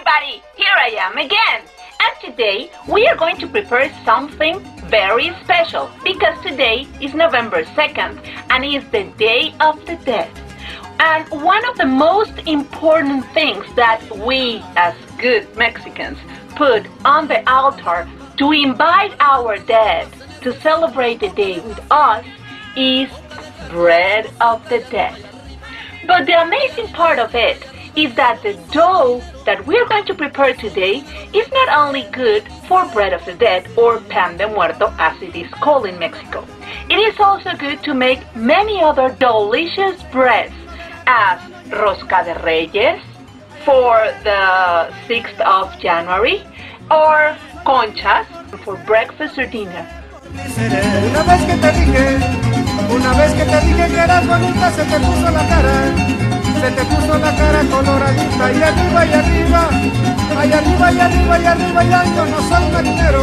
everybody! Here I am again! And today we are going to prepare something very special because today is November 2nd and is the Day of the Dead. And one of the most important things that we as good Mexicans put on the altar to invite our dead to celebrate the day with us is bread of the dead. But the amazing part of it is that the dough that we're going to prepare today is not only good for bread of the dead, or Pan de Muerto as it is called in Mexico. It is also good to make many other delicious breads as Rosca de Reyes for the 6th of January or conchas for breakfast or dinner. Una vez que te dije que eras bonita, se te puso la cara coloradita, y arriba, y arriba, y arriba, y arriba, y arriba, y yo no soy marinero,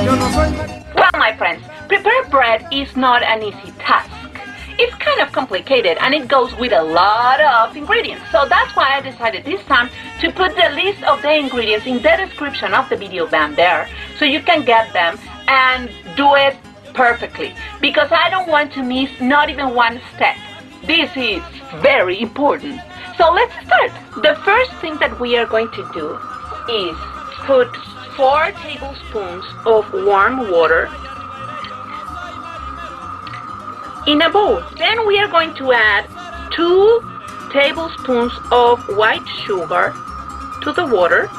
yo no soy marinero. Well, my friends, prepare bread is not an easy task. It's kind of complicated and it goes with a lot of ingredients. So that's why I decided this time to put the list of the ingredients in the description of the video down there so you can get them and do it perfectly, because I don't want to miss not even one step. This is very important. So let's start. The first thing that we are going to do is put 4 tablespoons of warm water in a bowl. Then we are going to add 2 tablespoons of white sugar to the water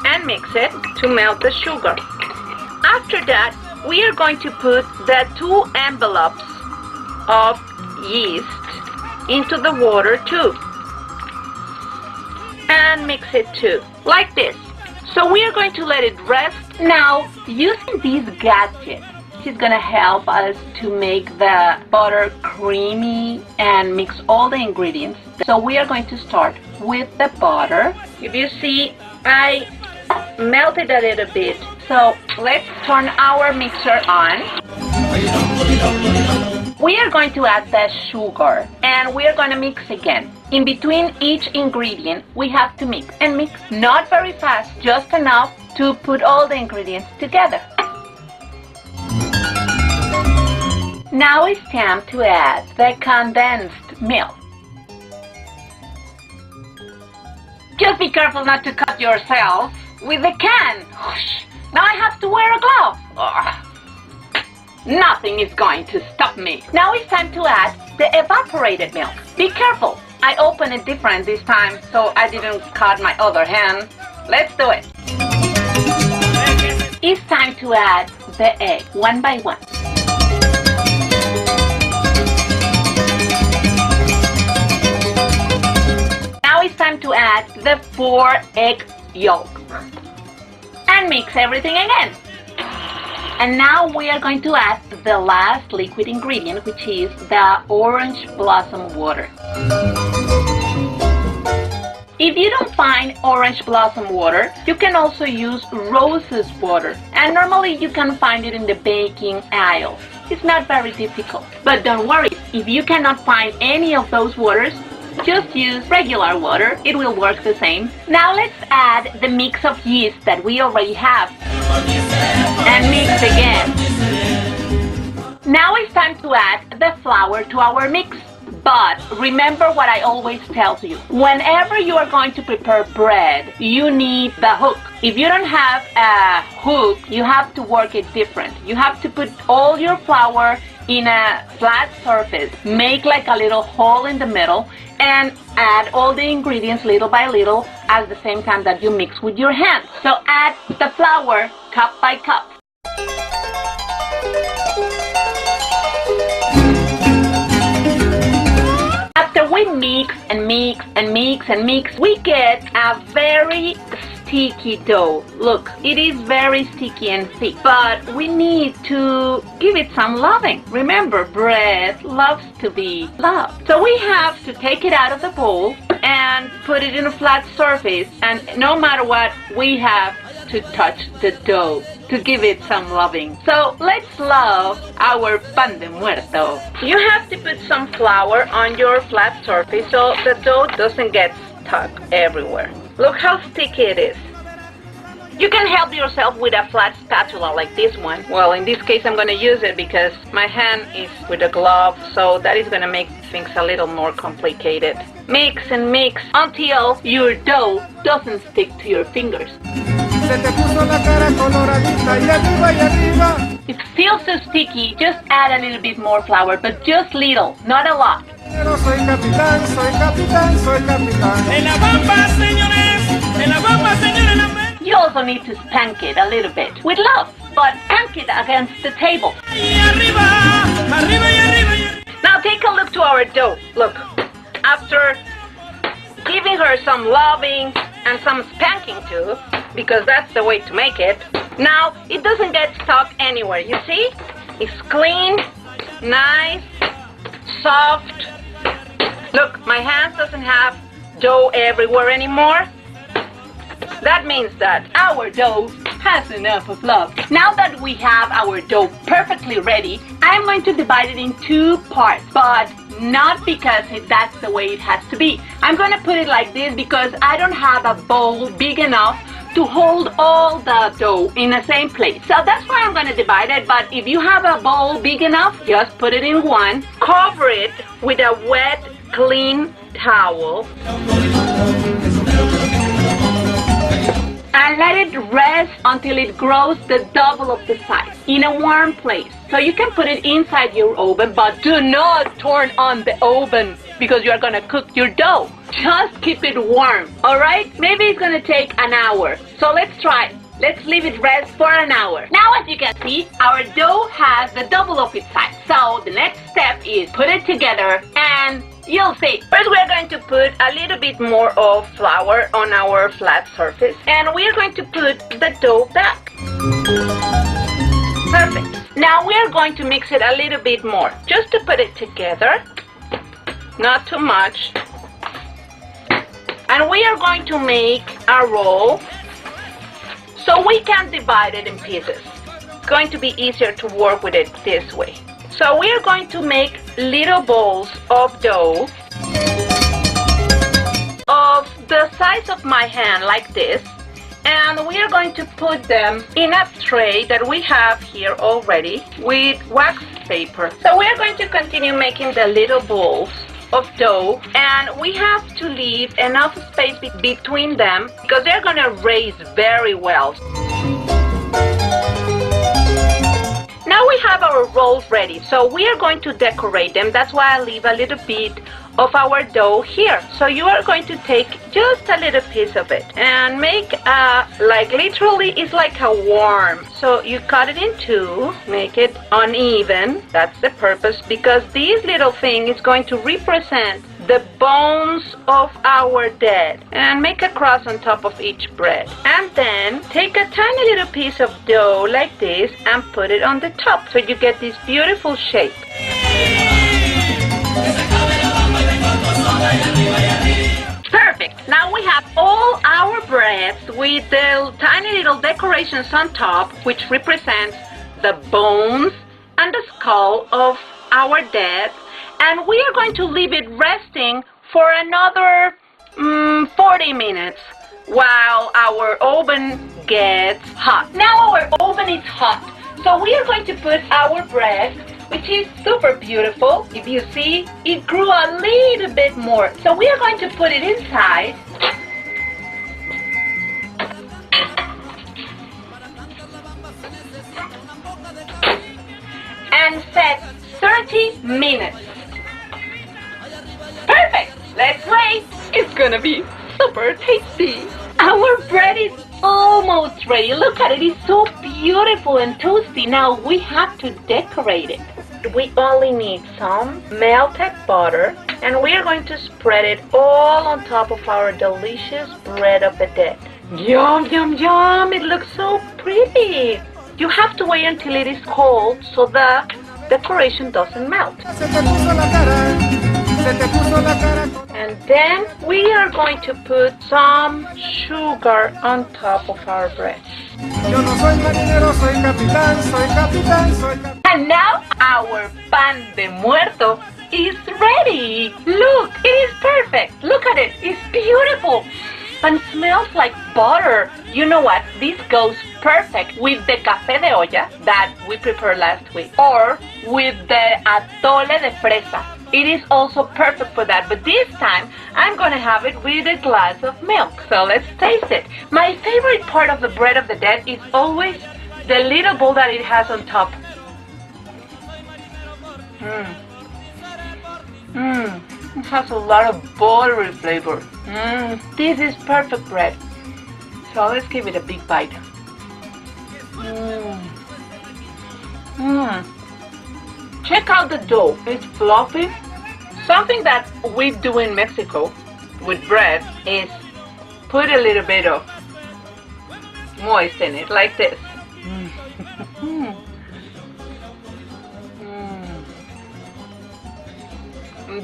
and mix it to melt the sugar. After that, we are going to put the 2 envelopes of yeast into the water too and mix it too, like this. So we are going to let it rest. Now, using this gadget is going to help us to make the butter creamy and mix all the ingredients. So we are going to start with the butter. If you see, I melted a little bit. So let's turn our mixer on. We are going to add the sugar and we are going to mix again. In between each ingredient, we have to mix and mix, not very fast, just enough to put all the ingredients together. Now it's time to add the condensed milk. Just be careful not to cut yourself with the can. Now I have to wear a glove. Nothing is going to stop me. Now it's time to add the evaporated milk. Be careful. I opened it different this time, so I didn't cut my other hand. Let's do it. It's time to add the egg, one by one. Now it's time to add the 4 egg yolks. And mix everything again. And now we are going to add the last liquid ingredient, which is the orange blossom water. If you don't find orange blossom water, you can also use roses water. And normally you can find it in the baking aisle. It's not very difficult. But don't worry, if you cannot find any of those waters, just use regular water, it will work the same. Now let's add the mix of yeast that we already have and mix again. Now it's time to add the flour to our mix. But remember what I always tell you. Whenever you are going to prepare bread, you need the hook. If you don't have a hook, you have to work it different. You have to put all your flour in a flat surface, make like a little hole in the middle, and add all the ingredients little by little at the same time that you mix with your hands. So add the flour cup by cup. After we mix and mix and mix and mix, we get a very sticky dough. Look, it is very sticky and thick, but we need to give it some loving. Remember, bread loves to be loved. So we have to take it out of the bowl and put it in a flat surface, and no matter what, we have to touch the dough to give it some loving. So let's love our Pan de Muerto. You have to put some flour on your flat surface so the dough doesn't get stuck everywhere. Look how sticky it is. You can help yourself with a flat spatula like this one. Well, in this case I'm going to use it because my hand is with a glove, so that is going to make things a little more complicated. Mix and mix until your dough doesn't stick to your fingers. Se te puso la cara coloradita y arriba. If it feels so sticky, just add a little bit more flour, but just little, not a lot. Soy capitán, soy capitán, soy capitán. En la bamba, señores, en la bamba, señores. You also need to spank it a little bit, with love, but spank it against the table. Now take a look to our dough. Look, after giving her some loving and some spanking too, because that's the way to make it, now it doesn't get stuck anywhere. You see? It's clean, nice, soft. Look, my hands doesn't have dough everywhere anymore. That means that our dough has enough of love. Now that we have our dough perfectly ready, I'm going to divide it in two parts, but not because that's the way it has to be. I'm going to put it like this because I don't have a bowl big enough to hold all the dough in the same place. So that's why I'm going to divide it, but if you have a bowl big enough, just put it in one. Cover it with a wet, clean towel. And let it rest until it grows the double of the size in a warm place. So you can put it inside your oven, but do not turn on the oven because you're gonna cook your dough. Just keep it warm, alright? Maybe it's gonna take an hour. So let's try. Let's leave it rest for an hour. Now as you can see, our dough has the double of its size. So the next step is put it together and you'll see. First we're going to put a little bit more of flour on our flat surface and we're going to put the dough back. Perfect. Now we're going to mix it a little bit more just to put it together. Not too much. And we are going to make a roll so we can divide it in pieces. It's going to be easier to work with it this way. So we are going to make little balls of dough of the size of my hand like this, and we are going to put them in a tray that we have here already with wax paper. So we are going to continue making the little balls of dough, and we have to leave enough space between them because they're going to raise very well. Now we have our rolls ready, so we are going to decorate them. That's why I leave a little bit of our dough here. So you are going to take just a little piece of it and make like literally it's like a worm. So you cut it in two, make it uneven. That's the purpose, because this little thing is going to represent the bones of our dead, and make a cross on top of each bread, and then take a tiny little piece of dough like this and put it on the top so you get this beautiful shape. Perfect. Now we have all our breads with the tiny little decorations on top, which represents the bones and the skull of our dead. And we are going to leave it resting for another 40 minutes while our oven gets hot. Now our oven is hot, so we are going to put our bread, which is super beautiful. If you see, it grew a little bit more. So we are going to put it inside. And set 30 minutes. Perfect! Let's wait! It's gonna be super tasty! Our bread is almost ready. Look at it, it's so beautiful and toasty. Now we have to decorate it. We only need some melted butter, and we are going to spread it all on top of our delicious bread of the dead. Yum, yum, yum! It looks so pretty! You have to wait until it is cold so the decoration doesn't melt. And then we are going to put some sugar on top of our bread. And now our Pan de Muerto is ready. Look, it is perfect. Look at it. It's beautiful and smells like butter. You know what? This goes perfect with the café de olla that we prepared last week, or with the atole de fresa. It is also perfect for that, but this time I'm gonna have it with a glass of milk. So let's taste it. My favorite part of the bread of the dead is always the little bowl that it has on top. It has a lot of buttery flavor. This is perfect bread. So let's give it a big bite. Check out the dough. It's fluffy. Something that we do in Mexico with bread is put a little bit of moist in it, like this.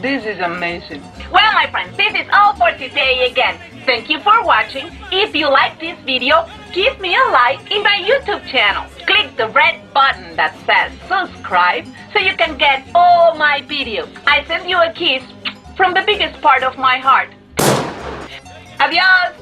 This is amazing. Well, my friends, this is all for today again. Thank you for watching. If you like this video, give me a like in my YouTube channel. Click the red button that says subscribe so you can get all my videos. I send you a kiss from the biggest part of my heart. Adios!